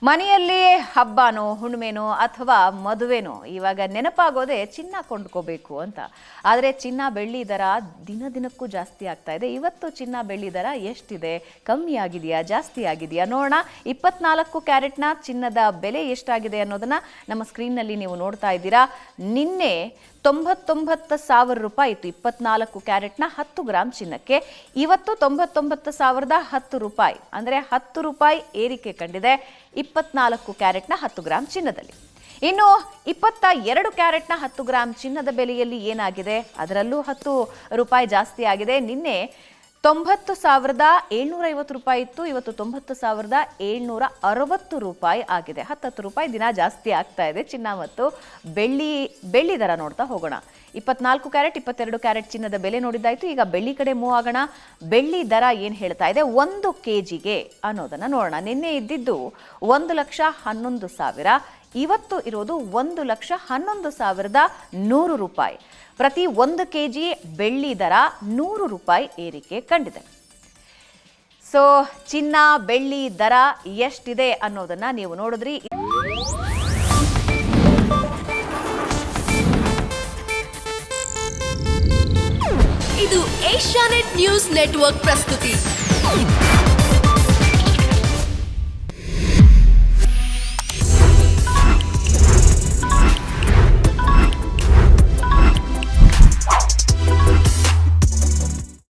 ಮನೆಯಲ್ಲಿ ಹಬ್ಬನೋ ಹುಣ್ಣಿಮೆನೋ ಅಥವಾ ಮದುವೆನೋ ಇವಾಗ ನೆನಪಾಗೋದೇ ಚಿನ್ನ ಕೊಂಡ್ಕೋಬೇಕು ಅಂತ. ಆದರೆ ಚಿನ್ನ ಬೆಳ್ಳಿ ದರ ದಿನ ದಿನಕ್ಕೂ ಜಾಸ್ತಿ ಆಗ್ತಾ ಇದೆ. ಇವತ್ತು ಚಿನ್ನ ಬೆಳ್ಳಿ ದರ ಎಷ್ಟಿದೆ? ಕಮ್ಮಿ ಆಗಿದೆಯಾ, ಜಾಸ್ತಿ ಆಗಿದೆಯಾ ನೋಡೋಣ. 24 ಕ್ಯಾರೆಟ್ನ ಚಿನ್ನದ ಬೆಲೆ ಎಷ್ಟಾಗಿದೆ ಅನ್ನೋದನ್ನ ನಮ್ಮ ಸ್ಕ್ರೀನ್ನಲ್ಲಿ ನೀವು ನೋಡ್ತಾ ಇದ್ದೀರಾ. ನಿನ್ನೆ 99,000 ರೂಪಾಯಿ ಇತ್ತು 24 ಕ್ಯಾರೆಟ್ನ 10 ಗ್ರಾಮ್ ಚಿನ್ನಕ್ಕೆ. ಇವತ್ತು 99,010 ರೂಪಾಯಿ, ಅಂದರೆ 10 ರೂಪಾಯಿ ಏರಿಕೆ ಕಂಡಿದೆ 24 ಕ್ಯಾರೆಟ್ನ 10 ಗ್ರಾಮ್ ಚಿನ್ನದಲ್ಲಿ. ಇನ್ನು 22 ಕ್ಯಾರೆಟ್ನ 10 ಗ್ರಾಮ್ ಚಿನ್ನದ ಬೆಲೆಯಲ್ಲಿ ಏನಾಗಿದೆ? ಅದರಲ್ಲೂ 10 ರೂಪಾಯಿ ಜಾಸ್ತಿ ಆಗಿದೆ. ನಿನ್ನೆ 90,750 ರೂಪಾಯಿ ಇತ್ತು, ಇವತ್ತು 90,760 ರೂಪಾಯಿ ಆಗಿದೆ. 10 ರೂಪಾಯಿ ದಿನ ಜಾಸ್ತಿ ಆಗ್ತಾ ಇದೆ ಚಿನ್ನ ಮತ್ತು ಬೆಳ್ಳಿ ದರ ನೋಡ್ತಾ ಹೋಗೋಣ. 24 ಕ್ಯಾರೆಟ್ 22 ಕ್ಯಾರೆಟ್ ಚಿನ್ನದ ಬೆಲೆ ನೋಡಿದ್ದಾಯ್ತು. ಈಗ ಬೆಳ್ಳಿ ಕಡೆ ಮೂವ್ ಆಗೋಣ. ಬೆಳ್ಳಿ ದರ ಏನ್ ಹೇಳ್ತಾ ಇದೆ 1 ಕೆಜಿಗೆ ಅನ್ನೋದನ್ನ ನೋಡೋಣ. ನಿನ್ನೆ ಇದ್ದಿದ್ದು 1,11,000, ಇವತ್ತು ಇರೋದು 1,11,100 ರೂಪಾಯಿ. ಪ್ರತಿ 1 ಕೆಜಿ ಬೆಳ್ಳಿ ದರ 100 ರೂಪಾಯಿ ಏರಿಕೆ ಕಂಡಿದೆ. ಸೊ ಚಿನ್ನ ಬೆಳ್ಳಿ ದರ ಎಷ್ಟಿದೆ ಅನ್ನೋದನ್ನ ನೀವು ನೋಡಿದ್ರಿ. ಇದು ಏಷ್ಯಾನೆಟ್ ನ್ಯೂಸ್ ನೆಟ್ವರ್ಕ್ ಪ್ರಸ್ತುತಿ.